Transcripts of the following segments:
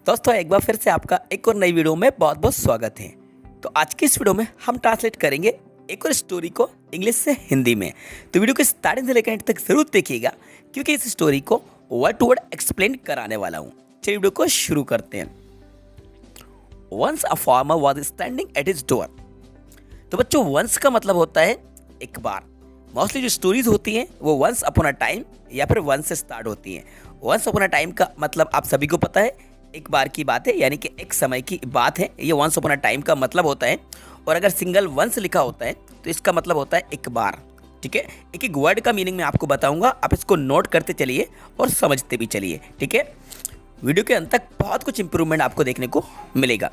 दोस्तों एक बार फिर से आपका एक और नई वीडियो में बहुत बहुत स्वागत है। तो आज की इस वीडियो में हम ट्रांसलेट करेंगे एक और स्टोरी को इंग्लिश से हिंदी में। तो वीडियो के स्टार्टिंग से लेकर एंड तक जरूर देखिएगा क्योंकि इस स्टोरी को वर्ड टू वर्ड एक्सप्लेन कराने वाला हूँ। चलिए वीडियो को शुरू करते हैं। Once a farmer was standing at his door. तो बच्चों वंस का मतलब होता है एक बार। मोस्टली जो स्टोरीज होती हैं वो वंस अपॉन अ टाइम या फिर वंस से स्टार्ट होती हैं। वंस अपॉन अ टाइम का मतलब आप सभी को पता है, एक बार की बात है, यानी कि एक समय की बात है। ये वंस अपॉन अ टाइम का मतलब होता है। और अगर सिंगल वंस लिखा होता है तो इसका मतलब होता है एक बार। ठीक है, एक एक वर्ड का मीनिंग मैं आपको बताऊंगा, आप इसको नोट करते चलिए और समझते भी चलिए। ठीक है, वीडियो के अंत तक बहुत कुछ इंप्रूवमेंट आपको देखने को मिलेगा।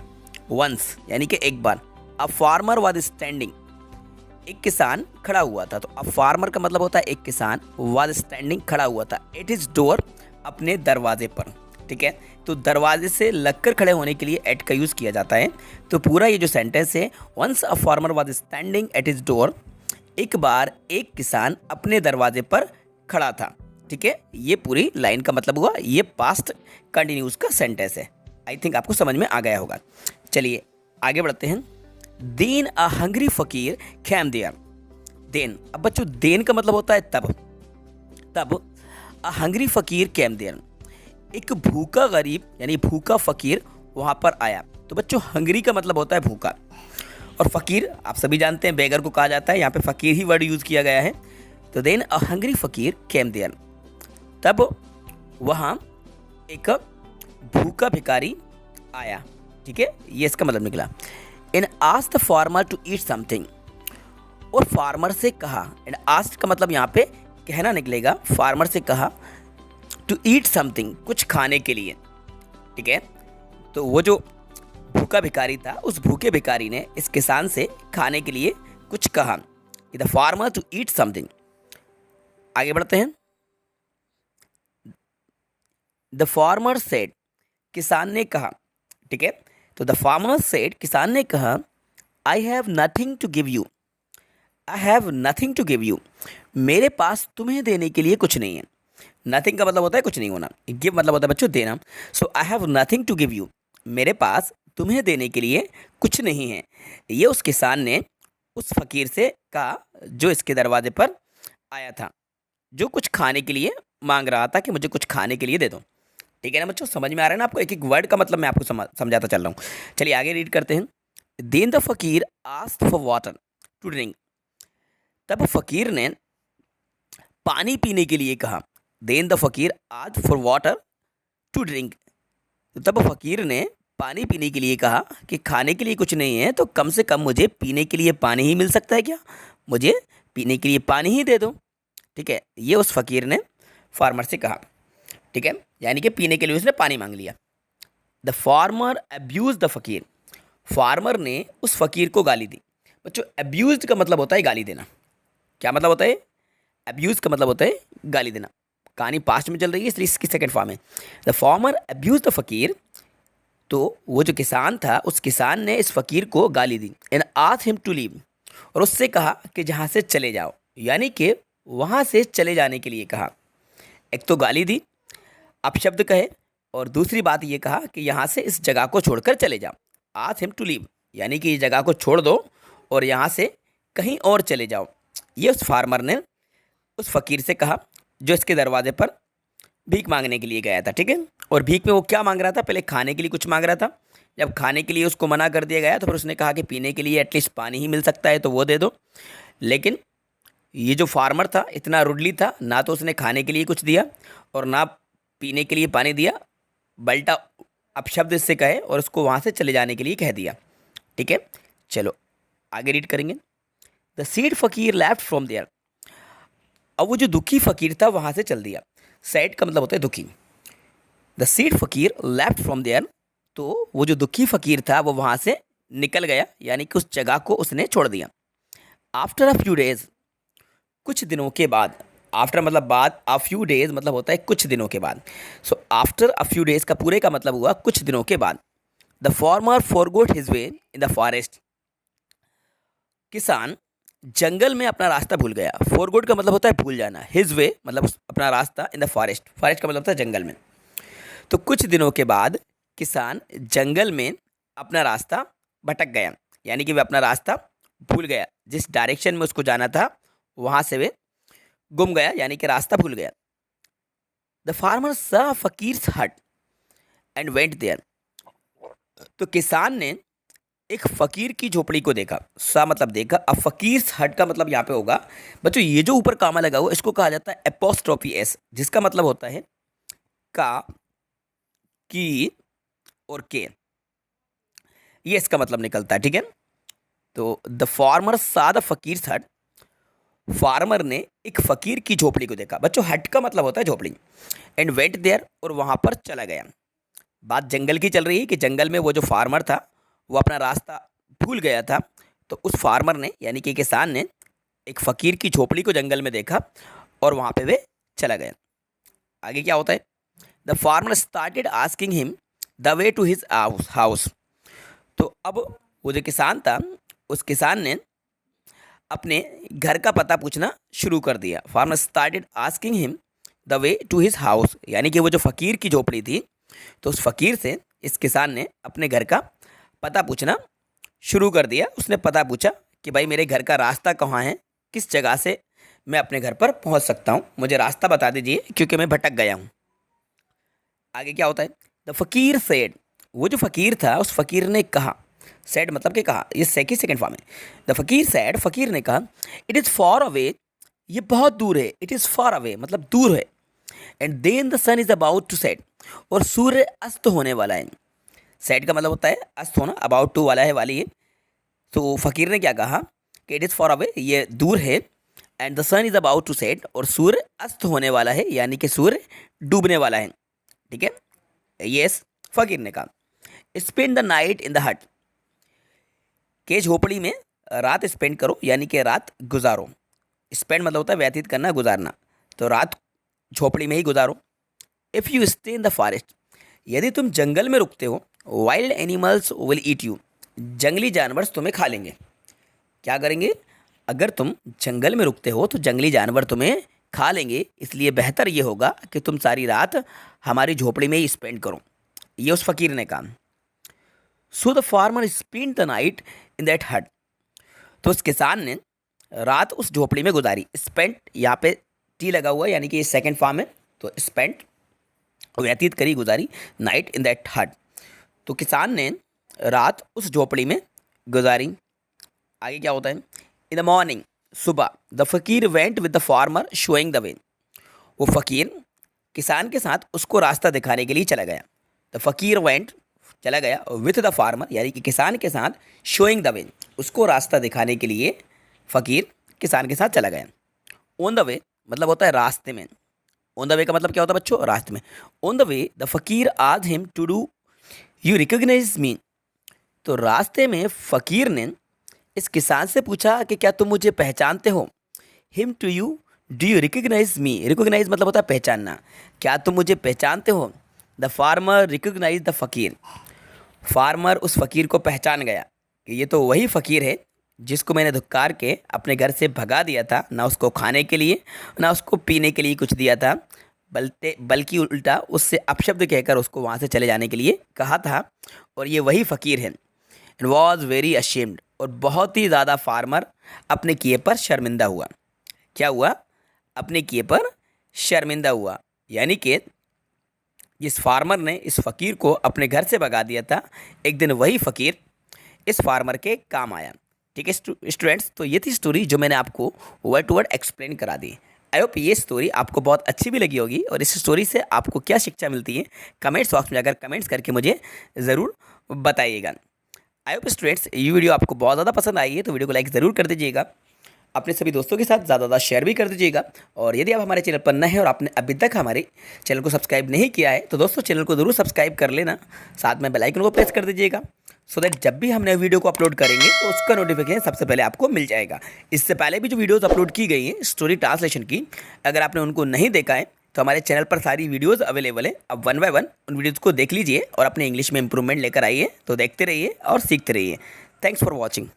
वंस यानी कि एक बार। अ फार्मर वाज स्टैंडिंग, एक किसान खड़ा हुआ था। तो अ फार्मर का मतलब होता है एक किसान, वाज स्टैंडिंग खड़ा हुआ था, एट हिज डोर अपने दरवाजे पर। ठीक है, तो दरवाजे से लगकर खड़े होने के लिए एट का यूज़ किया जाता है। तो पूरा ये जो सेंटेंस है, once a farmer was standing at his door, एक बार एक किसान अपने दरवाजे पर खड़ा था। ठीक है, ये पूरी लाइन का मतलब हुआ। ये पास्ट कंटिन्यूस का सेंटेंस है। आई थिंक आपको समझ में आ गया होगा। चलिए आगे बढ़ते हैं। देन अ हंग्री फकीर कैम देयर। देन, अब बच्चों देन का मतलब होता है तब। तब अ हंग्री फकीर कैम देयर, एक भूखा गरीब यानी भूखा फकीर वहां पर आया। तो बच्चों हंग्री का मतलब होता है भूखा, और फकीर आप सभी जानते हैं बेगर को कहा जाता है। यहाँ पे फकीर ही वर्ड यूज किया गया है। तो देन अ हंग्री फकीर कैम देयर, तब वहाँ एक भूखा भिखारी आया। ठीक है, ये इसका मतलब निकला। In asked the farmer to eat something, और फार्मर से कहा। एंड आस्क्ड का मतलब यहाँ पे कहना निकलेगा। फार्मर से कहा टू ईट समथिंग, कुछ खाने के लिए। ठीक है, तो वो जो भूखा भिखारी था, उस भूखे भिखारी ने इस किसान से खाने के लिए कुछ कहा। The farmer to eat something. आगे बढ़ते हैं। द फार्मर सेड, किसान ने कहा। ठीक है, तो द फार्मर सेड, किसान ने कहा, I have nothing to give you. I have nothing to give you, मेरे पास तुम्हें देने के लिए कुछ नहीं है। नथिंग का मतलब होता है कुछ नहीं होना। गिव मतलब होता है बच्चों देना। So I have nothing to give you, मेरे पास तुम्हें देने के लिए कुछ नहीं है। ये उस किसान ने उस फकीर से कहा जो इसके दरवाजे पर आया था, जो कुछ खाने के लिए मांग रहा था कि मुझे कुछ खाने के लिए दे दो। ठीक है ना बच्चों, समझ में आ रहा है ना आपको? एक एक वर्ड का मतलब मैं आपको समझाता चल रहा हूँ। चलिए आगे रीड करते हैं। Then the fakir asked for water to drink, तब फकीर ने पानी पीने के लिए कहा। Then the fakir asked for water to drink, तब फकीर ने पानी पीने के लिए कहा कि खाने के लिए कुछ नहीं है तो कम से कम मुझे पीने के लिए पानी ही मिल सकता है क्या? मुझे पीने के लिए पानी ही दे दो। ठीक है, ये उस फकीर ने फार्मर से कहा। ठीक है, यानी कि पीने के लिए उसने पानी मांग लिया। द फार्मर अब्यूज द फकीर, फार्मर ने उस फकीर को गाली दी। बच्चों अब्यूज का मतलब होता है गाली देना। क्या मतलब होता है? अब्यूज का मतलब होता है गाली देना। कहानी पास्ट में चल रही है इसलिए इसकी सेकंड फॉर्म है। द फार्मर अब्यूज द फकीर, तो वो जो किसान था उस किसान ने इस फकीर को गाली दी। And asked him to leave, और उससे कहा कि जहाँ से चले जाओ, यानी कि वहाँ से चले जाने के लिए कहा। एक तो गाली दी, अपशब्द कहे, और दूसरी बात ये कहा कि यहाँ से इस जगह को छोड़कर चले जाओ। आस्क्ड हिम टू लीव यानी कि ये जगह को छोड़ दो और यहाँ से कहीं और चले जाओ। ये उस फार्मर ने उस फकीर से कहा जो इसके दरवाजे पर भीख मांगने के लिए गया था। ठीक है, और भीख में वो क्या मांग रहा था? पहले खाने के लिए कुछ मांग रहा था। जब खाने के लिए उसको मना कर दिया गया तो फिर उसने कहा कि पीने के लिए एटलीस्ट पानी ही मिल सकता है तो वो दे दो। लेकिन ये जो फार्मर था इतना रुडली था, ना तो उसने खाने के लिए कुछ दिया और ना पीने के लिए पानी दिया, बल्टा अपशब्द इससे कहे और उसको वहाँ से चले जाने के लिए कह दिया। ठीक है, चलो आगे रीड करेंगे। द सैड फकीर लेफ्ट फ्रॉम देयर, अब वो जो दुखी फकीर था वहाँ से चल दिया। सैड का मतलब होता है दुखी। द सैड फकीर लेफ्ट फ्रॉम देयर, तो वो जो दुखी फकीर था वो वहाँ से निकल गया, यानी कि उस जगह को उसने छोड़ दिया। आफ्टर अ फ्यू डेज, कुछ दिनों के बाद। आफ्टर मतलब बाद, अ फ्यू डेज मतलब होता है कुछ दिनों के बाद। So after a few days का पूरे का मतलब हुआ कुछ दिनों के बाद। The farmer forgot his way in the forest, किसान जंगल में अपना रास्ता भूल गया। फॉरगॉट का मतलब होता है भूल जाना। हिज वे मतलब अपना रास्ता, इन द फॉरेस्ट, फॉरेस्ट का मतलब होता है जंगल में। तो कुछ दिनों के बाद किसान जंगल में अपना रास्ता भटक गया, यानी कि वह अपना रास्ता भूल गया, जिस डायरेक्शन में उसको जाना था वहाँ से वे गुम गया, यानी कि रास्ता भूल गया। द फार्मर सा फकीर्स हट एंड वेंट देयर। तो किसान ने एक फ़कीर की झोपड़ी को देखा। सा मतलब देखा। अब फ़कीर्स हट का मतलब यहाँ पे होगा बच्चों, ये जो ऊपर कामा लगा हुआ इसको कहा जाता है एपोस्ट्रोफी एस, जिसका मतलब होता है का, की और के, ये इसका मतलब निकलता है। ठीक है, तो द फार्मर सा द फकीर्स हट, फार्मर ने एक फ़कीर की झोपड़ी को देखा। बच्चों हट का मतलब होता है झोपड़ी। एंड वेंट देयर, और वहाँ पर चला गया। बात जंगल की चल रही है कि जंगल में वो जो फार्मर था वो अपना रास्ता भूल गया था, तो उस फार्मर ने यानी कि किसान ने एक फ़कीर की झोपड़ी को जंगल में देखा और वहाँ पे वे चला गया। आगे क्या होता है? The farmer started asking him the way to his house. तो अब वो जो किसान था, उस किसान ने अपने घर का पता पूछना शुरू कर दिया। Farmer started asking him the way to his house, यानी कि वो जो फ़कीर की झोपड़ी थी, तो उस फ़कीर से इस किसान ने अपने घर का पता पूछना शुरू कर दिया। उसने पता पूछा कि भाई मेरे घर का रास्ता कहाँ है, किस जगह से मैं अपने घर पर पहुंच सकता हूं, मुझे रास्ता बता दीजिए क्योंकि मैं भटक गया हूं। आगे क्या होता है? द फ़कीर सेड, वो जो फ़कीर था उस फ़कीर ने कहा। सेड मतलब कि कहा, ये सेकंड फॉर्म है। द फ़कीर सेड, फ़कीर ने कहा, इट इज़ फॉर अवे, ये बहुत दूर है। इट इज़ फॉर अवे मतलब दूर है। And then the sun is about to set, और सूर्य अस्त होने वाला है। सेट का मतलब होता है अस्त होना, अबाउट टू वाला है, वाली है। तो फ़कीर ने क्या कहा कि इट इज़ फॉर अवे, ये दूर है। And the sun is about to set, और सूर्य अस्त होने वाला है, यानी कि सूर्य डूबने वाला है। ठीक है, यस, फ़कीर ने कहा। Spend the night in the हट, के झोपड़ी में रात स्पेंड करो, यानी कि रात गुजारो। स्पेंड मतलब होता है व्यतीत करना, गुजारना, तो रात झोपड़ी में ही गुजारो। If you stay in the forest, यदि तुम जंगल में रुकते हो, wild animals will eat you, जंगली जानवर तुम्हें खा लेंगे। क्या करेंगे? अगर तुम जंगल में रुकते हो तो जंगली जानवर तुम्हें खा लेंगे, इसलिए बेहतर ये होगा कि तुम सारी रात हमारी झोपड़ी में ही स्पेंड करो। ये उस फ़कीर ने कहा। So the farmer spend the night in that हट, तो उस किसान ने रात उस झोपड़ी में गुजारी। स्पेंट यहाँ पे टी लगा हुआ है, यानी कि ये सेकंड फॉर्म है, तो स्पेंट व्यतीत करी, गुजारी। नाइट इन दैट हट, तो किसान ने रात उस झोपड़ी में गुजारी। आगे क्या होता है? इन द मॉर्निंग, सुबह, द फ़कीर went with the farmer showing the way, वो फ़कीर किसान के साथ उसको रास्ता दिखाने के लिए चला गया। द फ़कीर वेंट, चला गया, विथ द फार्मर यानी कि किसान के साथ, शोइंग द वे, उसको रास्ता दिखाने के लिए फ़कीर किसान के साथ चला गया। ऑन द वे मतलब होता है रास्ते में। ऑन द वे का मतलब क्या होता है बच्चों? रास्ते में। On the way the fakir आज him to do you recognise me, तो रास्ते में फ़कीर ने इस किसान से पूछा कि क्या तुम मुझे पहचानते हो। Him to you, do you recognise me, recognise मतलब होता है पहचानना, क्या तुम मुझे पहचानते हो। The farmer recognise the fakir, farmer उस फ़कीर को पहचान गया कि ये तो वही फ़कीर है जिसको मैंने धुक्कार के अपने घर से भगा दिया था, ना उसको खाने के लिए ना उसको पीने के लिए कुछ दिया था, बल्कि उल्टा उससे अपशब्द कहकर उसको वहाँ से चले जाने के लिए कहा था, और ये वही फ़कीर है। एंड वॉज वेरी अशेम्ड, और बहुत ही ज़्यादा फार्मर अपने किए पर शर्मिंदा हुआ। क्या हुआ? अपने किए पर शर्मिंदा हुआ, यानी कि जिस फार्मर ने इस फ़कीर को अपने घर से भगा दिया था, एक दिन वही फ़कीर इस फार्मर के काम आया। ठीक है स्टूडेंट्स, तो ये थी स्टोरी जो मैंने आपको वर्ड टू वर्ड एक्सप्लेन करा दी। आई होप ये स्टोरी आपको बहुत अच्छी भी लगी होगी, और इस स्टोरी से आपको क्या शिक्षा मिलती है कमेंट्स बॉक्स में जाकर कमेंट्स करके मुझे ज़रूर बताइएगा। आई होप स्टूडेंट्स ये वीडियो आपको बहुत ज़्यादा पसंद आई है, तो वीडियो को लाइक ज़रूर कर दीजिएगा, अपने सभी दोस्तों के साथ ज़्यादा शेयर भी कर दीजिएगा। और यदि आप हमारे चैनल पर नए हैं और आपने अभी तक हमारे चैनल को सब्सक्राइब नहीं किया है, तो दोस्तों चैनल को ज़रूर सब्सक्राइब कर लेना, साथ में बेल आइकन को प्रेस कर दीजिएगा, सो दैट जब भी हम नए वीडियो को अपलोड करेंगे तो उसका नोटिफिकेशन सबसे पहले आपको मिल जाएगा। इससे पहले भी जो वीडियोस अपलोड की गई हैं स्टोरी ट्रांसलेशन की, अगर आपने उनको नहीं देखा है तो हमारे चैनल पर सारी वीडियोस अवेलेबल है। अब वन बाय वन उन वीडियोज़ को देख लीजिए और अपने इंग्लिश में इंप्रूवमेंट लेकर आइए। तो देखते रहिए और सीखते रहिए। Thanks for watching.